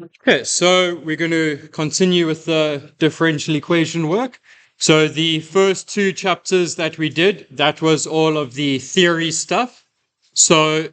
Okay, so we're going to continue with the differential equation work. So the first two chapters that we did, that was all of the theory stuff. So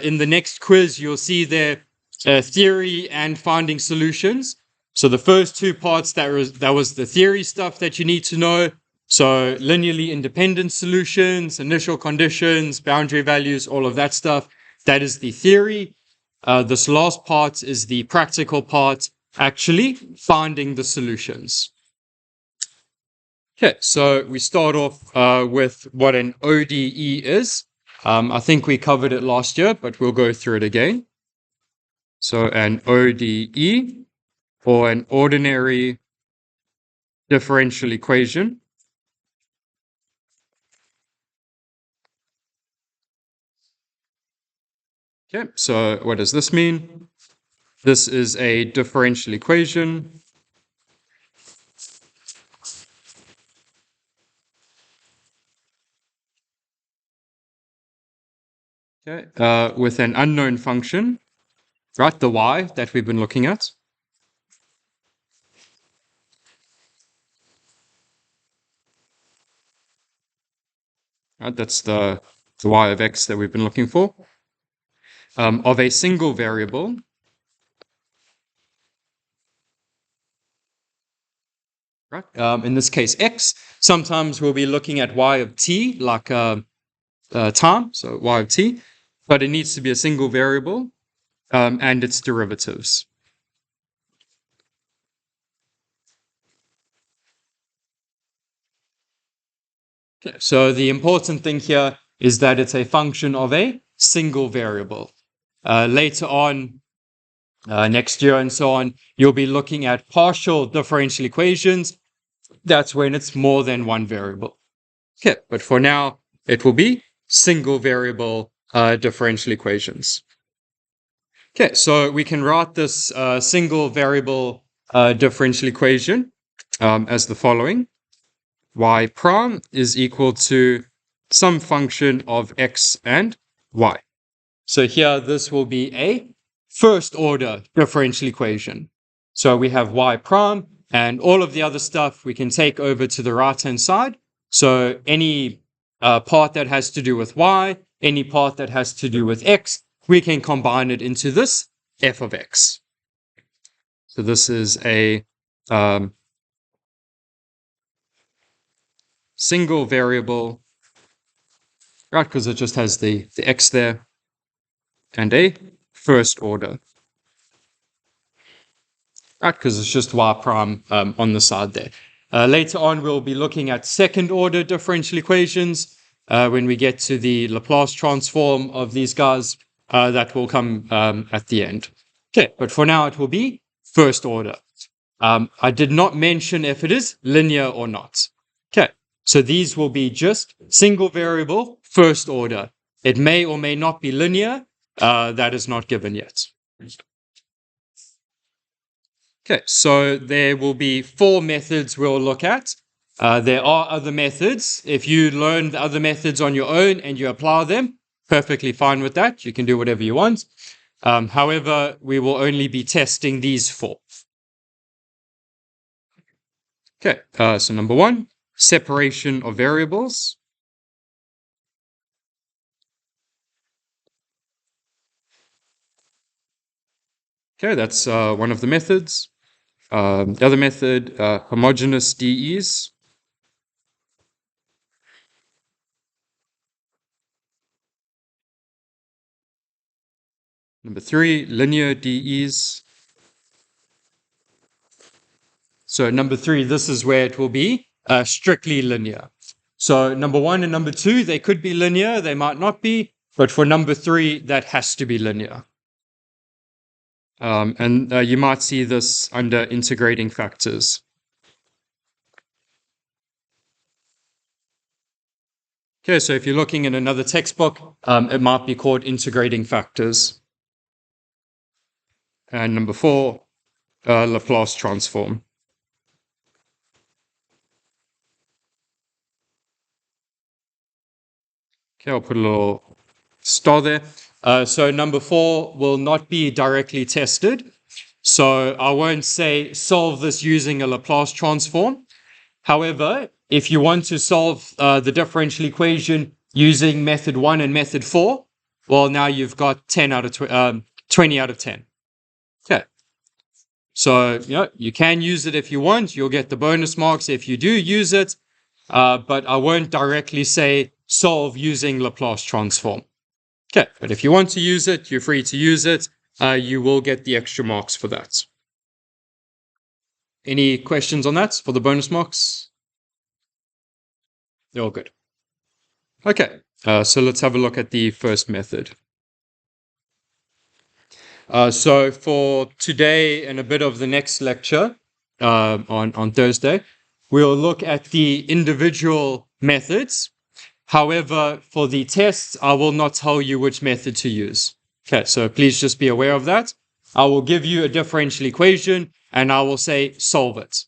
in the next quiz, you'll see there theory and finding solutions. So the first two parts, that was the theory stuff that you need to know. So linearly independent solutions, initial conditions, boundary values, all of that stuff. That is the theory. This last part is the practical part, actually finding the solutions. Okay, so we start off with what an ODE is. I think we covered it last year, but we'll go through it again. So an ODE, or an ordinary differential equation. Okay, so what does this mean? This is a differential equation with an unknown function, right? The y that we've been looking at. Right, that's the y of x that we've been looking for, of a single variable. Right. In this case, x. Sometimes we'll be looking at y of t, like time, so y of t, but it needs to be a single variable and its derivatives. Okay, so the important thing here is that it's a function of a single variable. Later on, next year and so on, you'll be looking at partial differential equations. That's when it's more than one variable. Okay, but for now, it will be single variable differential equations. Okay, so we can write this single variable differential equation as the following. Y prime is equal to some function of x and y. So here, this will be a first order differential equation. So we have y prime, and all of the other stuff we can take over to the right-hand side. So any part that has to do with y, any part that has to do with x, we can combine it into this f of x. So this is a single variable, right, because it just has the x there, and a first order, right, because it's just y prime on the side there. Later on, we'll be looking at second order differential equations when we get to the Laplace transform of these guys. That will come at the end. Okay, but for now, it will be first order. I did not mention if it is linear or not. Okay, so these will be just single variable first order. It may or may not be linear. That is not given yet. Okay, so there will be 4 methods we'll look at. There are other methods. If you learn the other methods on your own and you apply them, perfectly fine with that. You can do whatever you want. However, we will only be testing these 4. Okay, so number 1, separation of variables. Okay, that's one of the methods. The other method, homogeneous DEs. Number 3, linear DEs. So number 3, this is where it will be strictly linear. So number 1 and number 2, they could be linear, they might not be, but for number 3, that has to be linear. And you might see this under integrating factors. Okay, so if you're looking in another textbook, it might be called integrating factors. And number 4, Laplace transform. Okay, I'll put a little star there. So number 4 will not be directly tested. So I won't say solve this using a Laplace transform. However, if you want to solve the differential equation using method 1 and method 4, well, now you've got 20 out of 10. Okay. So, you can use it if you want. You'll get the bonus marks if you do use it. But I won't directly say solve using Laplace transform. Okay. But if you want to use it, you're free to use it. You will get the extra marks for that. Any questions on that for the bonus marks? They're all good. Okay, so let's have a look at the first method. So for today and a bit of the next lecture on Thursday, we'll look at the individual methods. However, for the tests, I will not tell you which method to use. Okay, so please just be aware of that. I will give you a differential equation and I will say solve it.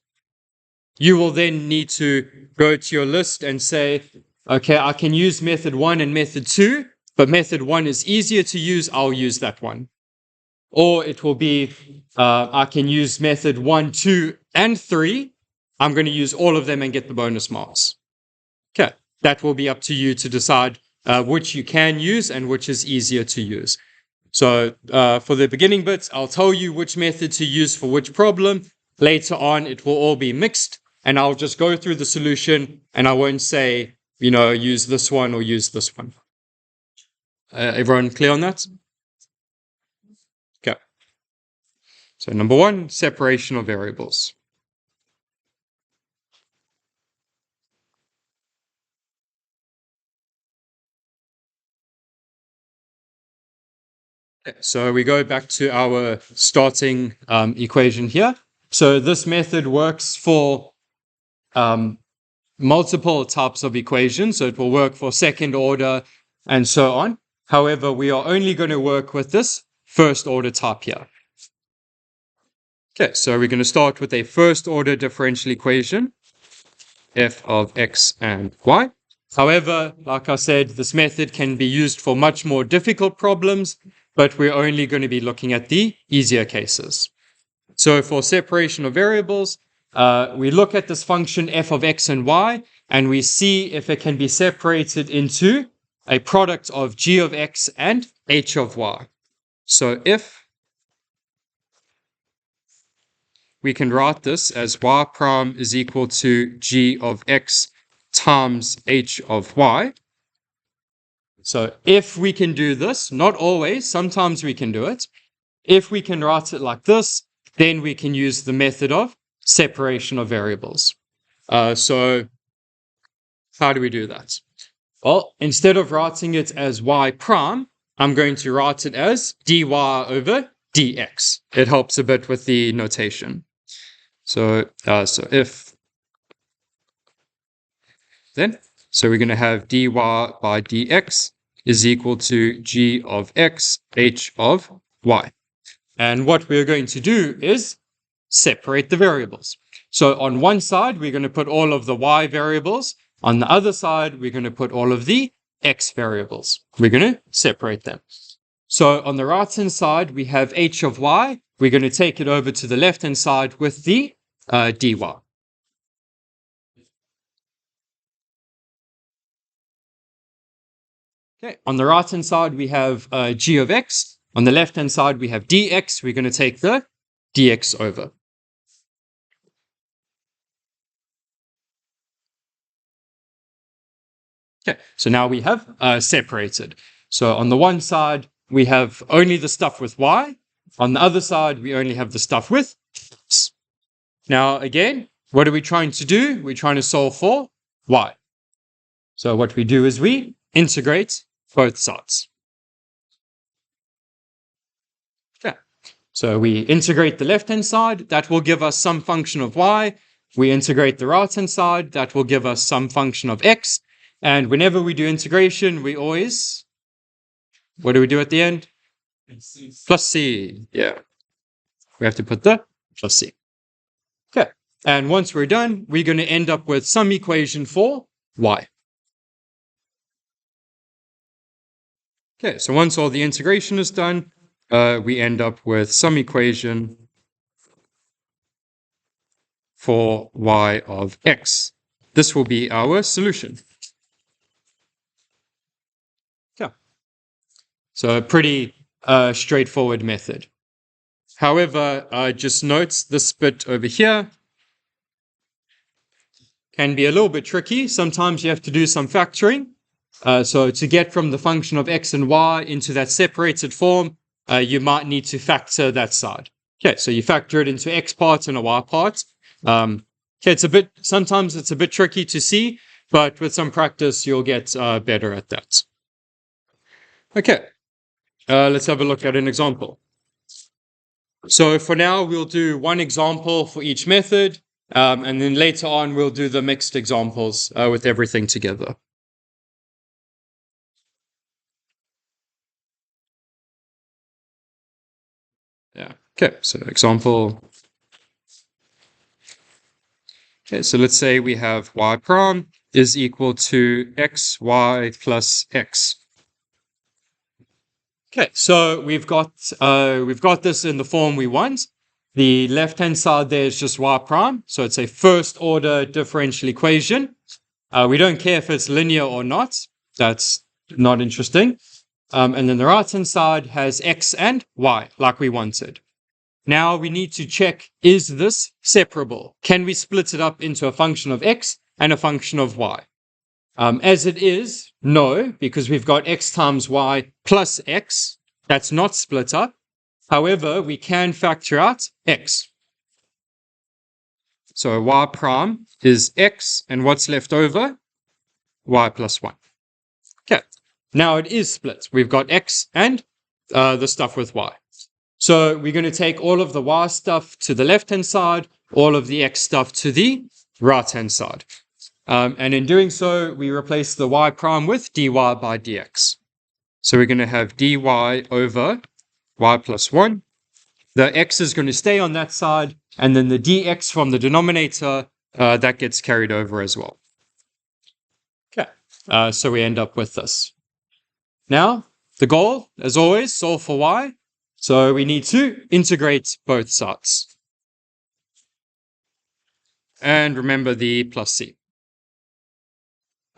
You will then need to go to your list and say, okay, I can use method 1 and method 2, but method 1 is easier to use, I'll use that one. Or it will be, I can use method 1, 2, and 3. I'm going to use all of them and get the bonus marks. Okay, that will be up to you to decide which you can use and which is easier to use. So for the beginning bits, I'll tell you which method to use for which problem. Later on, it will all be mixed, and I'll just go through the solution, and I won't say, use this one or use this one. Everyone clear on that? Okay. So number 1, separation of variables. So we go back to our starting equation here. So this method works for multiple types of equations. So it will work for second order and so on. However, we are only going to work with this first order type here. Okay, so we're going to start with a first order differential equation, f of x and y. However, like I said, this method can be used for much more difficult problems, but we're only going to be looking at the easier cases. So for separation of variables, we look at this function f of x and y, and we see if it can be separated into a product of g of x and h of y. So if we can write this as y prime is equal to g of x times h of y. So if we can do this, not always, sometimes we can do it. If we can write it like this, then we can use the method of separation of variables. So how do we do that? Well, instead of writing it as y prime, I'm going to write it as dy over dx. It helps a bit with the notation. So if then, so we're going to have dy by dx is equal to g of x, h of y. And what we're going to do is separate the variables. So on one side, we're going to put all of the y variables. On the other side, we're going to put all of the x variables. We're going to separate them. So on the right-hand side, we have h of y. We're going to take it over to the left-hand side with the dy. Okay, on the right-hand side, we have g of x. On the left-hand side, we have dx. We're going to take the dx over. Okay, so now we have separated. So on the one side, we have only the stuff with y. On the other side, we only have the stuff with x. Now, again, what are we trying to do? We're trying to solve for y. So what we do is we integrate both sides. Okay, so we integrate the left-hand side. That will give us some function of y. We integrate the right-hand side. That will give us some function of x. And whenever we do integration, we always, what do we do at the end? Plus c. Yeah. We have to put the plus c. Okay. And once we're done, we're going to end up with some equation for y. Okay. So once all the integration is done, we end up with some equation for y of x. This will be our solution. Yeah. So a pretty straightforward method. However, just note this bit over here can be a little bit tricky. Sometimes you have to do some factoring. So to get from the function of x and y into that separated form, you might need to factor that side. Okay, so you factor it into x part and a y part. Okay, sometimes it's a bit tricky to see, but with some practice, you'll get better at that. Okay, let's have a look at an example. So for now, we'll do one example for each method, and then later on, we'll do the mixed examples with everything together. Yeah. Okay, so example. Okay, so let's say we have y prime is equal to xy plus x. Okay, so we've got this in the form we want. The left-hand side there is just y prime, so it's a first-order differential equation. We don't care if it's linear or not. That's not interesting. And then the right-hand side has x and y, like we wanted. Now we need to check, is this separable? Can we split it up into a function of x and a function of y? As it is, no, because we've got x times y plus x. That's not split up. However, we can factor out x. So y prime is x, and what's left over? Y plus 1. Okay, now it is split. We've got x and the stuff with y. So we're going to take all of the y stuff to the left-hand side, all of the x stuff to the right-hand side. And in doing so, we replace the y prime with dy by dx. So we're going to have dy over y plus 1. The x is going to stay on that side, and then the dx from the denominator, that gets carried over as well. Okay, so we end up with this. Now, the goal, as always, solve for y. So we need to integrate both sides. And remember the plus c.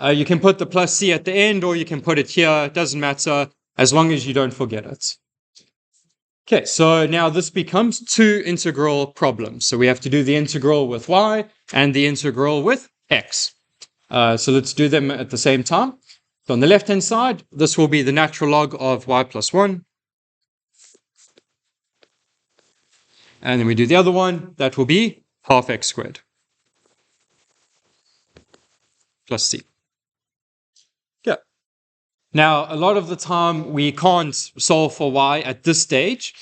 You can put the plus c at the end, or you can put it here. It doesn't matter, as long as you don't forget it. Okay, so now this becomes two integral problems. So we have to do the integral with y and the integral with x. So let's do them at the same time. So on the left-hand side, this will be the natural log of y plus 1. And then we do the other one, that will be half x squared plus c. Yeah. Now, a lot of the time, we can't solve for y at this stage.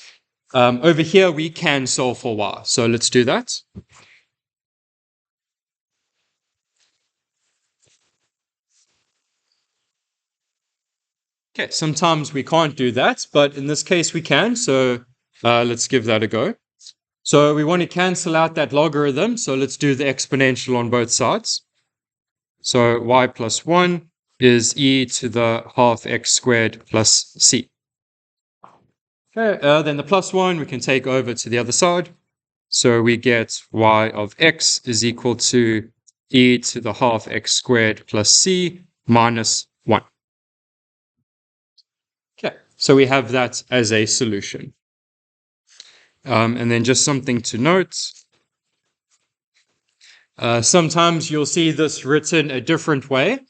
Over here, we can solve for y. So let's do that. Okay, sometimes we can't do that, but in this case, we can. So let's give that a go. So we want to cancel out that logarithm. So let's do the exponential on both sides. So y plus 1 is e to the half x squared plus c. Okay, then the plus 1 we can take over to the other side. So we get y of x is equal to e to the half x squared plus c minus 1. Okay, so we have that as a solution. And then just something to note. Sometimes you'll see this written a different way.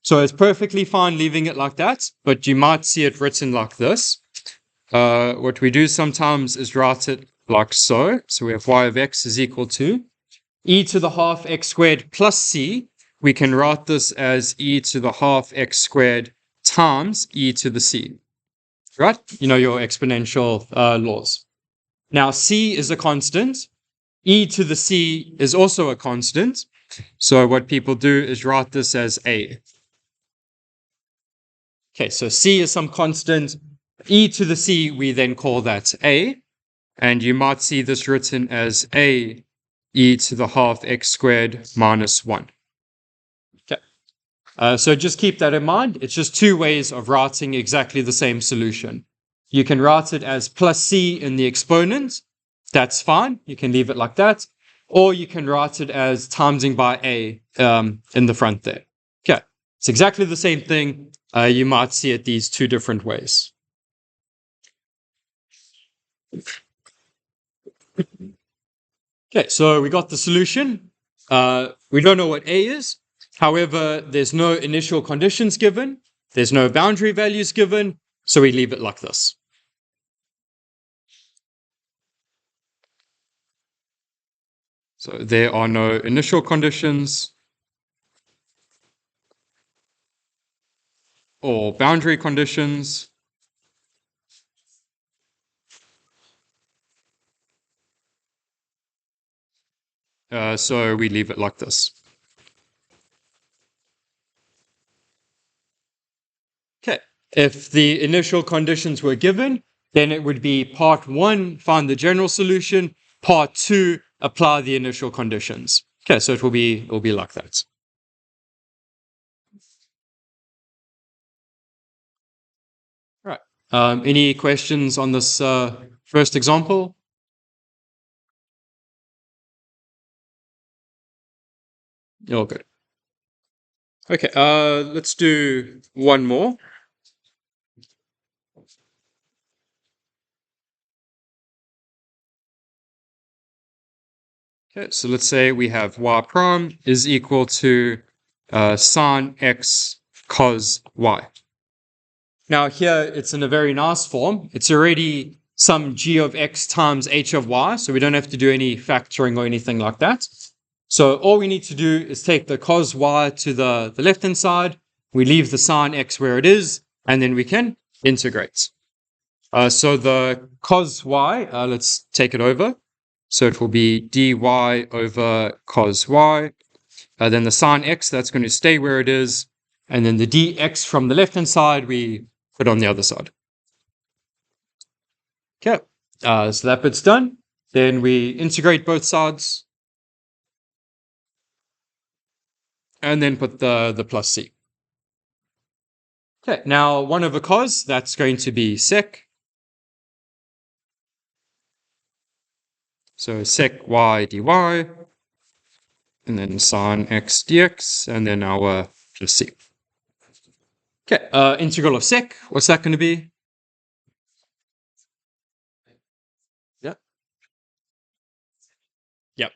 So it's perfectly fine leaving it like that, but you might see it written like this. What we do sometimes is write it like so. So we have y of x is equal to e to the half x squared plus c. We can write this as e to the half x squared times e to the c. Right? You know your exponential laws. Now, c is a constant. E to the c is also a constant. So what people do is write this as a. Okay, so c is some constant. E to the c, we then call that a. And you might see this written as a e to the half x squared minus 1. Okay, so just keep that in mind. It's just two ways of writing exactly the same solution. You can write it as plus c in the exponent. That's fine. You can leave it like that. or you can write it as timesing by a in the front there. Okay, it's exactly the same thing. You might see it these two different ways. Okay, so we got the solution. We don't know what A is. However, there's no initial conditions given. There's no boundary values given. So we leave it like this. So there are no initial conditions or boundary conditions. So we leave it like this. Okay, if the initial conditions were given, then it would be part 1, find the general solution. Part 2, apply the initial conditions. Okay, so it will be like that. All right. Any questions on this first example? Oh, good. Okay, let's do one more. Okay, so let's say we have y prime is equal to sine x cos y. Now here it's in a very nice form. It's already some g of x times h of y, so we don't have to do any factoring or anything like that. So all we need to do is take the cos y to the left-hand side, we leave the sine x where it is, and then we can integrate. So the cos y, let's take it over. So it will be dy over cos y. Then the sine x, that's going to stay where it is. And then the dx from the left-hand side, we put on the other side. Okay, so that bit's done. Then we integrate both sides. And then put the plus c. Okay, now 1 over cos, that's going to be sec. So sec y dy, and then sine x dx, and then our plus c. Okay, integral of sec, what's that going to be? Yep. Yep.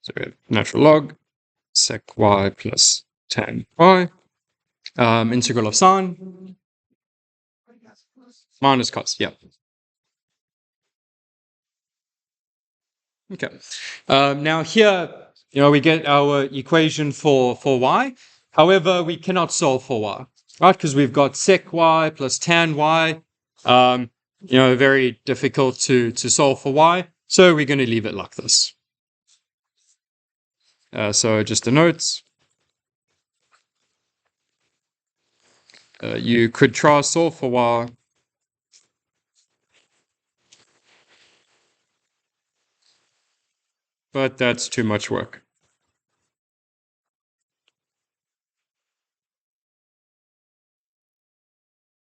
So we have natural log, sec y plus tan y. Integral of sine, minus cos, yep. Okay. Now here, we get our equation for y. However, we cannot solve for y, right? Because we've got sec y plus tan y. Very difficult to solve for y. So we're going to leave it like this. So just a note. You could try solve for y. But that's too much work.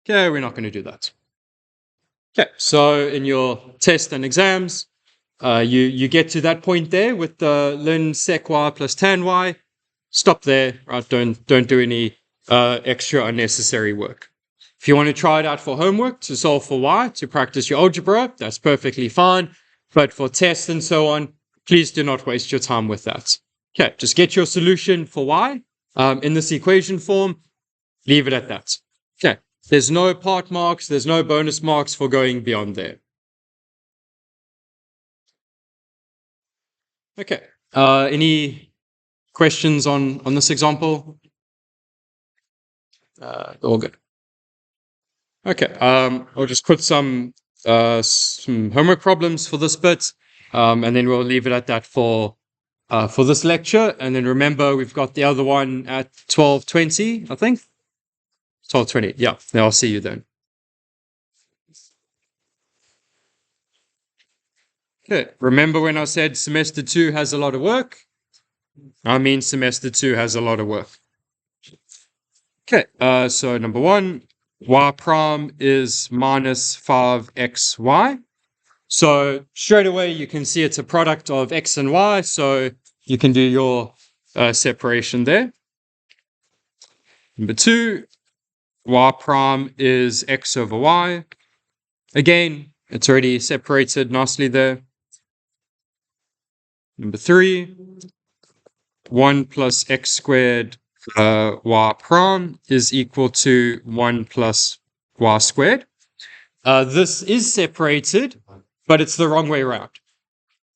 Okay, we're not going to do that. Okay, so in your test and exams, you get to that point there with the ln sec y plus tan y. Stop there, right? Don't do any extra unnecessary work. If you want to try it out for homework to solve for y, to practice your algebra, that's perfectly fine. But for tests and so on, please do not waste your time with that. Okay, just get your solution for y in this equation form. Leave it at that. Okay, there's no part marks, there's no bonus marks for going beyond there. Okay, any questions on this example? All good. Okay, I'll just put some homework problems for this bit, and then we'll leave it at that for this lecture. And then remember, we've got the other one at 12:20, I think. 12:20, yeah. Then I'll see you then. Okay, remember when I said semester 2 has a lot of work? I mean semester 2 has a lot of work. Okay, so number 1, y prime is minus 5xy. So straight away, you can see it's a product of x and y. So you can do your separation there. Number 2, y prime is x over y. Again, it's already separated nicely there. Number 3, 1 plus x squared y prime is equal to 1 plus y squared. This is separated, but it's the wrong way around.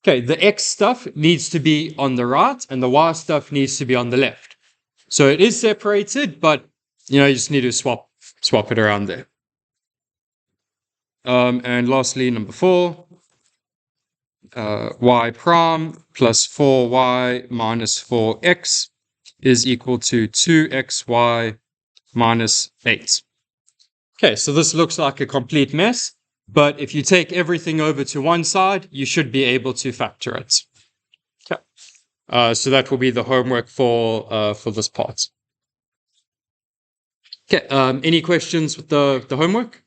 Okay, the x stuff needs to be on the right and the y stuff needs to be on the left. So it is separated, but you just need to swap it around there. And lastly, number 4, y prime plus 4y minus 4x is equal to 2xy minus 8. Okay, so this looks like a complete mess, but if you take everything over to one side, you should be able to factor it. Okay, so that will be the homework for this part. Okay, any questions with the homework?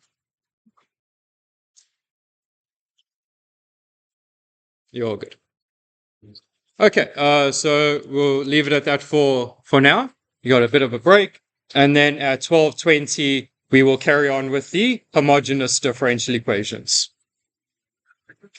You're all good. Okay, so we'll leave it at that for now. You got a bit of a break, and then at 12:20 we will carry on with the homogeneous differential equations.